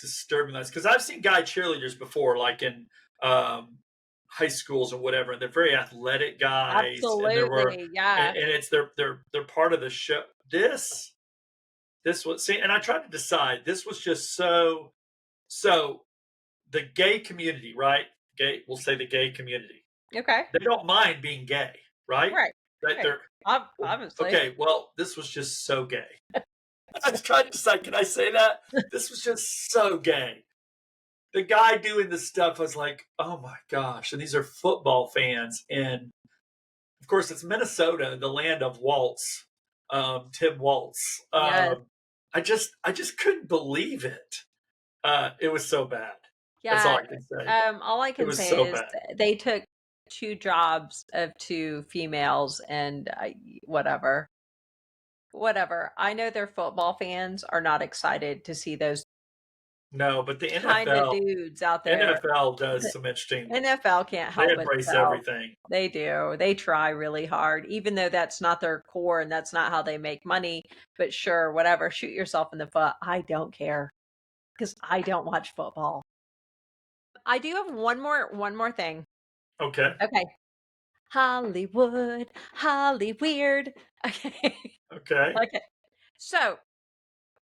disturbing that is because I've seen guy cheerleaders before, like in high schools and whatever, and they're very athletic guys, and there were, Absolutely, yeah. and it's they're part of the show. This was see, and I tried to decide. This was just so the gay community, right? Gay, we'll say the gay community. Okay. They don't mind being gay, right? Right, That right. they're Obviously. okay. Well, this was just so gay. I was trying to decide, can I say that? This was just so gay. The guy doing this stuff was like, oh my gosh. And these are football fans. And of course, it's Minnesota, the land of Waltz, Tim Waltz. Yes. I just couldn't believe it. It was so bad. That's all Yeah, I can say. all I It can was say so is bad. they took 2 jobs of 2 females and, whatever. Whatever. I know their football fans are not excited to see those No, but the kinda NFL, dudes out there. NFL does The some interesting. NFL can't They help embrace itself. everything. They do. They try really hard, even though that's not their core and that's not how they make money. But sure, whatever, shoot yourself in the foot. I don't care because I don't watch football. I do have one more thing. Okay. Okay. Hollywood, Holly weird. Okay. Okay. Okay. So,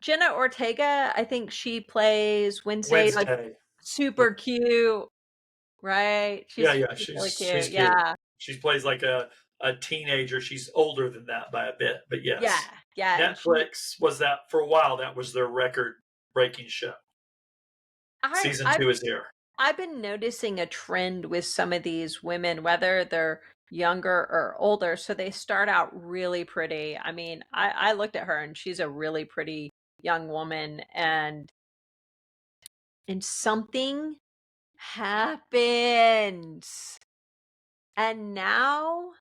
Jenna Ortega, I think she plays Wednesday, like, Wednesday. super With cute, right? Yeah, She's yeah, she's really cute. she's cute. Yeah. She plays like a teenager. She's older than that by a bit, but Yeah. yes. Yeah, and she Netflix was that for a while. That was their record-breaking show. I Season I've 2 is here. I've been noticing a trend with some of these women, whether they're younger or older. So they start out really pretty. I mean, I looked at her and she's a really pretty young woman, and something happens. And now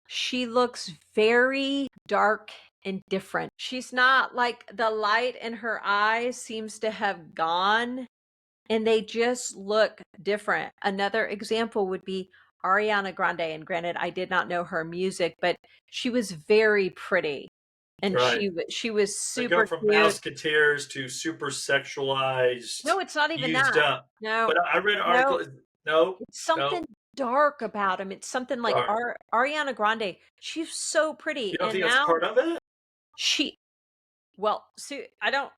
she looks very dark and different. She's not like the light in her eyes seems to have gone and they just look different. Another example would be Ariana Grande, and granted, I did not know her music, but she was very pretty, and Right. she was They go super from cute. Mouseketeers to super sexualized, No, it's not even used that. up. No, But I read an no, article. No, it's no, something dark about him. It's something like dark. Ariana Grande. She's so You pretty, don't and think that's now part of it? she well, see, I don't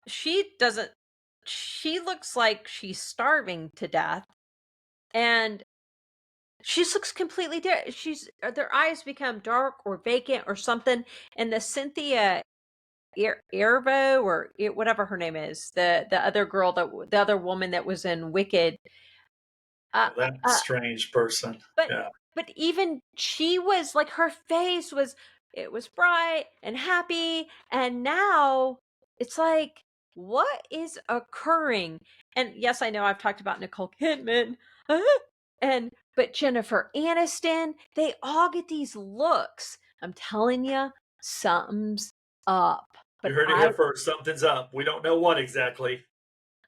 she doesn't she looks like she's starving to death, and she just looks completely different. She's their eyes become dark or vacant or something. And the Cynthia Erivo or whatever her name is, the other girl the other woman that was in Wicked. Uh, Oh, that uh, strange person. but Yeah. even she was like her face was it was bright and happy, and now it's like what is occurring? And yes, I know I've talked about Nicole Kidman, and but Jennifer Aniston, they all get these looks. I'm telling you, something's up. But You heard it here first. Something's up. We don't know what exactly.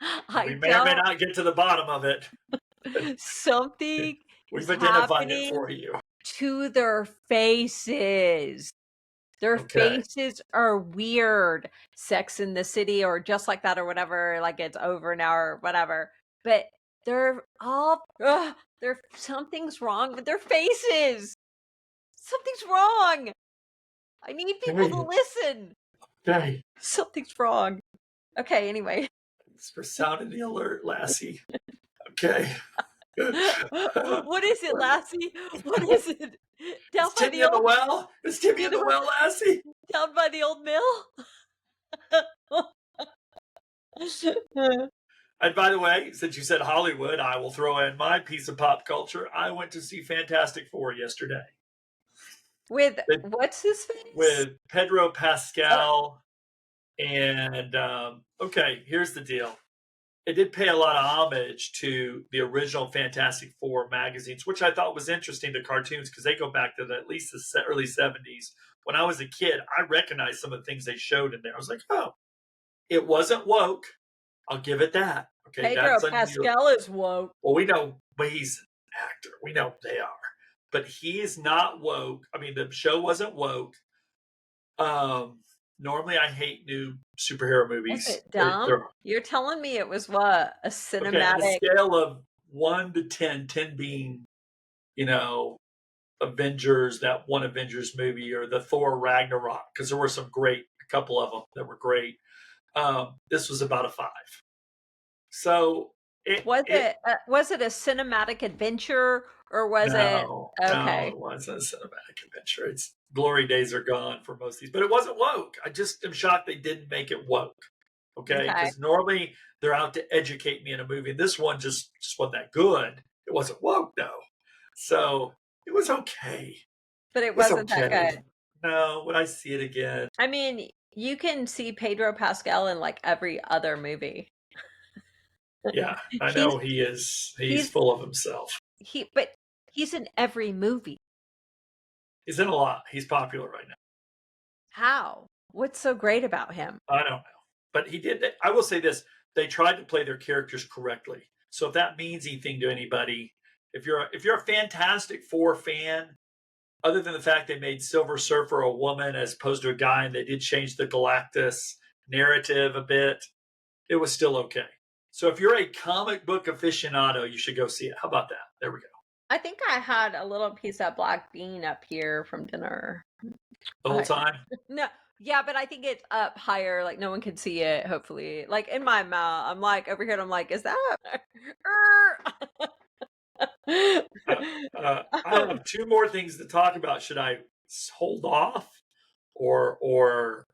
We I may or may don't. not get to the bottom of it. Something is We've identified it happening for you. to their faces. Their Okay. faces are weird. Sex in the City or Just Like That or whatever, like it's over now or whatever. But they're all they're something's wrong with their faces. Something's wrong. I need people to Okay. listen. Okay. Something's wrong. Okay, anyway. Thanks for sounding the alert, Lassie. Okay. What is it, Lassie? What is it? Down Is by Timmy the in the old well? Is Timmy in the well, Lassie? down by the old mill? And by the way, since you said Hollywood, I will throw in my piece of pop culture. I went to see Fantastic Four yesterday With with what's his face? with Pedro Uh, Pascal and okay, here's the deal. It did pay a lot of homage to the original Fantastic Four magazines, which I thought was interesting to cartoons because they go back to at least the early 70s. When I was a kid, I recognized some of the things they showed in there. I was like, oh, it wasn't woke. I'll give it that. Okay, Pedro that's unusual. Pascal is woke. Well, we know, but he's an actor. We know they are. But he is not woke. I mean, the show wasn't woke. Um, Normally, I hate new superhero Was movies. it dumb? They're You're telling me it was what? A okay on a cinematic. scale of 1 to 10, 10 being, you know, Avengers, that one Avengers movie, or the Thor Ragnarok, because there were some great, a couple of them that were great. This was about a 5. So it Was it a cinematic adventure or was it no, no, okay, it wasn't a cinematic adventure. It's glory days are gone for most of these, but it wasn't woke. I just am shocked they didn't make it woke. Okay, okay, because normally they're out to educate me in a movie. And this one just wasn't that good. It wasn't woke though, so it was okay. but It it was wasn't that okay. good. No, would I see it again? I mean, you can see Pedro Pascal in, like, every other movie. Yeah, I He's know he is. He's he's full of himself. but he's in every movie. He's in a lot. He's popular right now. How? What's so great about him? I don't know, but he did. I will say this: they tried to play their characters correctly. So if that means anything to anybody, if you're a Fantastic Four fan, other than the fact they made Silver Surfer a woman as opposed to a guy, and they did change the Galactus narrative a bit, it was still okay. So if you're a comic book aficionado, you should go see it. How about that? There we go. I think I had a little piece of black bean up here from dinner. The whole I time. No, yeah, but I think it's up higher, like, no one can see it, hopefully. Like, in my mouth, I'm, like, over here, and I'm like, "Is that" I have two more things to talk about. Should I hold off or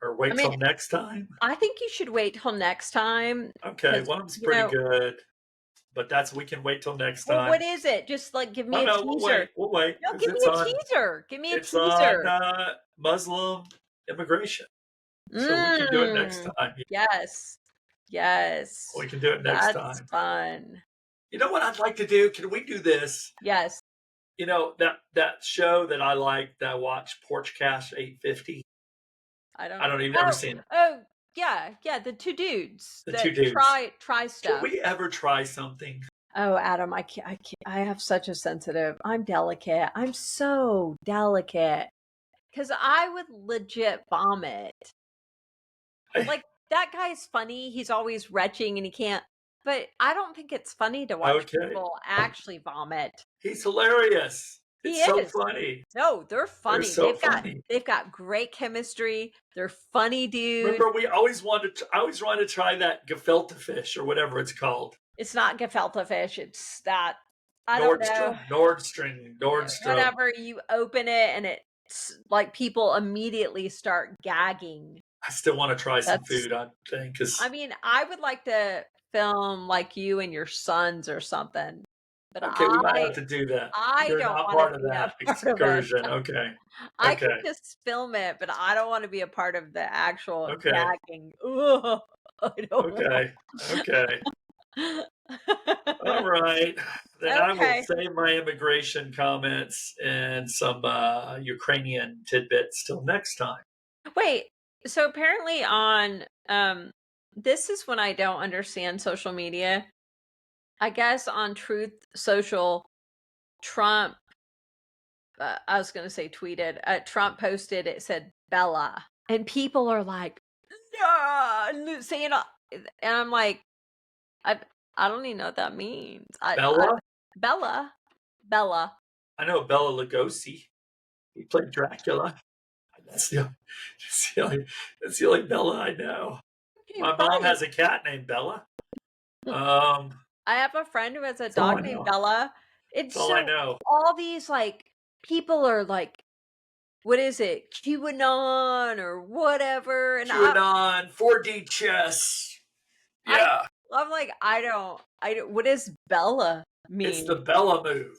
I wait mean, till next time? I think you should wait till next time Okay, because one of them's pretty good, but that's we can wait till next well, time. what is it? Just, like, give Oh me a no, we'll teaser. wait. We'll wait No, because give me a teaser. Give me a it's on teaser. Muslim immigration, so we can do it next Mm. time. Yes. Yes. We can do it next That's time. fun. You know what I'd like to do? Can we do this? Yes. You know that show that I like that I watch, Porchcast 850. I don't I know. don't even ever Oh, seen it. oh, yeah, yeah, the 2 dudes The two that dudes. try Can stuff. we ever try something? Oh, Adam, I can't, I have such a sensitive. I'm delicate. I'm so delicate. Because I would legit vomit. Like, that guy's funny. He's always retching and he can't. But I don't think it's funny to watch Okay. people actually vomit. He's hilarious. He It's so is. funny. No, they're They're funny. so funny. They've got great chemistry. They're funny dudes. Remember, we always wanted to, I always wanted to try that gefilte fish or whatever it's called. It's not gefilte fish. It's that I don't know. Nordstrom. Whenever you open it and it's like people immediately start gagging. I still want to try some That's food, I think, I because, mean, I would like to film like you and your sons or something, but okay, we might have to do that. I You're don't not wanna part of be a that part of it. excursion. Okay. I can Okay. just film it, but I don't wanna be a part of the actual Okay. gagging. Ugh, I don't Okay. Okay. want All right. Then I will Okay. save my immigration comments and some Ukrainian tidbits till next time. Wait, so apparently on, this is when I don't understand social media. I guess on Truth Social, Trump I was gonna say tweeted. Trump posted. It said Bella, and people are like, "Yeah," and saying, and I'm like, I I don't even know what that means. Bella? Bella, Bella. I know Bella Lugosi. He played Dracula. That's the, that's the only Bella I know. Okay, My mom right. has a cat named Bella. Um, I have a friend who has a that's all I dog named know. Bella. It's That's all I so know. all these like people are like, what is it, QAnon or whatever, and QAnon, 4D chess. I Yeah. I'm like, I don't what does Bella It's the mean? Bella move.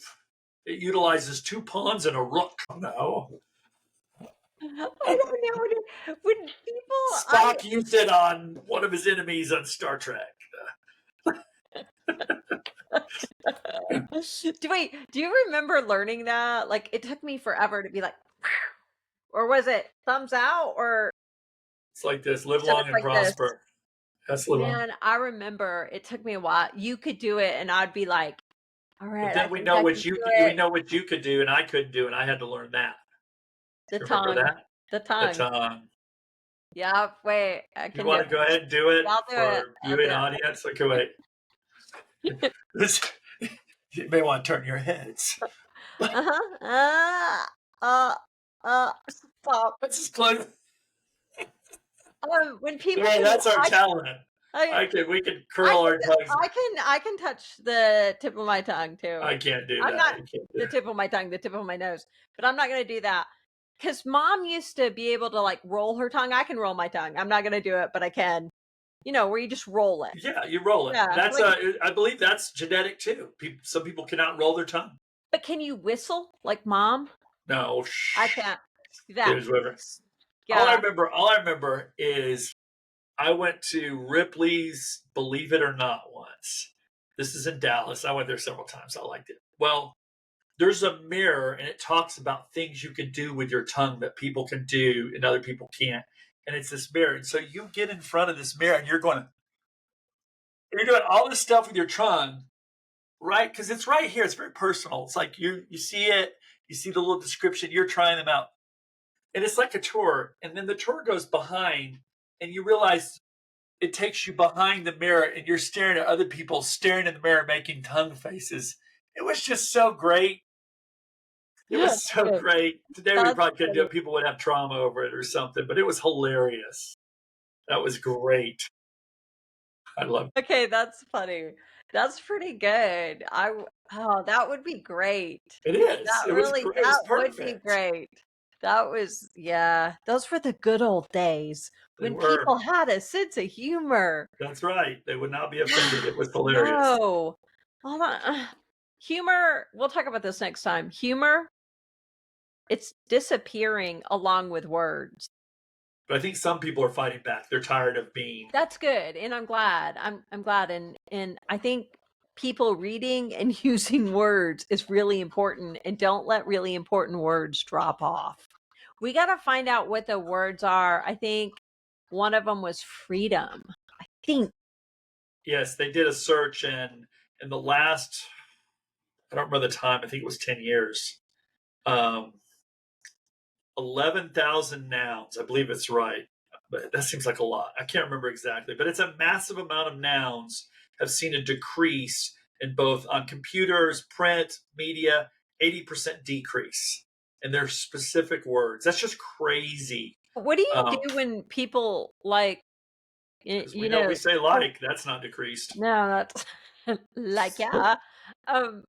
It utilizes two pawns and a rook. No. I don't know when people I Spock used it on one of his enemies on Star Trek. do you remember learning that? Like, it took me forever to be like, or was it thumbs out, or It's like this: live so long it's and like this? prosper. That's live long. Man, I remember it took me a while. You could do it, and I'd be like, "All But right, I then we think know I what can you do we it." know what you could do, and I couldn't do, and I had to learn that. The Do you remember tongue. that? The The tongue. tongue. Yep, wait, I You can do want it. to go ahead and do it Yeah, I'll do it. for I'll do viewing it. audience? Okay, wait. This, you may want to turn your heads. Uh-huh. Stop. Let's just close. When people Yeah, can that's our talent. I We can curl our tongues. I can touch the tip of my tongue too. I can't do I'm that. not I can't do the that. tip of my tongue, the tip of my nose, but I'm not gonna do that. Cause mom used to be able to, like, roll her tongue. I can roll my tongue. I'm not gonna do it, but I can. You know, where you just roll it. Yeah, you roll it. Yeah, That's like, I believe that's genetic too. Some people cannot roll their tongue. but can you whistle like mom? No, I shh. can't do that. Dude, whatever. Yeah. All I remember is I went to Ripley's Believe It or Not once. This is in Dallas. I went there several times. I liked it. Well, there's a mirror and it talks about things you can do with your tongue that people can do and other people can't. And it's this mirror. And so you get in front of this mirror and you're doing all this stuff with your tongue, right? Because it's right here. It's very personal. It's like you see it, you see the little description, you're trying them out. And it's like a tour. And then the tour goes behind and you realize it takes you behind the mirror and you're staring at other people staring in the mirror making tongue faces. It was just so great. It was so Okay, great. Today we that's probably couldn't do funny. it. People would have trauma over it or something, but it was hilarious. That was great. I love Okay, that's funny. That's pretty good. Oh, that would be great. it. It is. That really It was that would be perfect. great. That was yeah, those were the good old days They when were. people had a sense of humor. That's right. They would not be offended. Yeah, It was hilarious. no. Hold on. Humor, we'll talk about this next time. Humor, it's disappearing along with words. But I think some people are fighting back. They're tired of being. That's good, and I'm glad. I'm glad, and I think people reading and using words is really important, and don't let really important words drop off. We gotta find out what the words are. I think one of them was freedom. I think. Yes, they did a search and in the last, I don't remember the time. I think it was 10 years. Um, 11,000 nouns. I believe it's right. But that seems like a lot. I can't remember exactly, but it's a massive amount of nouns have seen a decrease in both on computers, print, media, 80% decrease in their specific words. That's just crazy. What do you Um, do when people, like, because we you know we know, say oh, like, that's not decreased. no, that's like, yeah, um,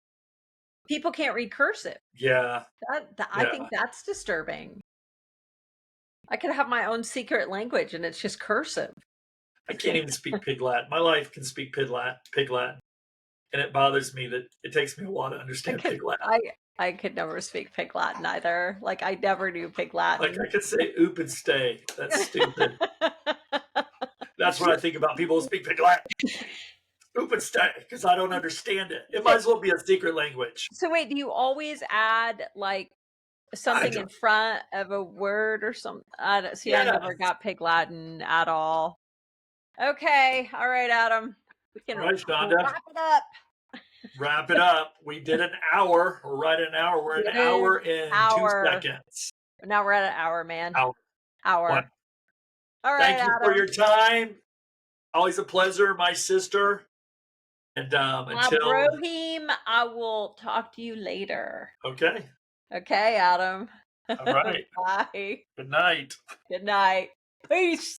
people can't read cursive. Yeah, I yeah. think that's disturbing. I could have my own secret language and it's just cursive. I can't even speak Pig Latin. My life can speak Pig Latin, and it bothers me that it takes me a while to I understand could Pig Latin. I I could never speak Pig Latin either. Like, I never knew Pig Like Latin. I could say oop and stay. That's stupid. That's what I think about people who speak Pig Latin. Oop and stay, because I don't understand it. It So might as well be a secret language. so wait, do you always add, like, I something in don't. front of a word or something? I don't see, I Yeah. never got Pig Latin at all. Okay, all right, Adam. We All can right, Shonda. wrap it up. Wrap it up. We did an hour. We're right at an hour. We're an Good hour in two hour. seconds. Now we're at an hour, man. Hour Hour. one. All right, Thank you for Adam. your time. Always a pleasure, my sister. And until Brohim, I will talk to you later. okay. Okay, Adam. All right. Bye. Good night. Good night. Peace.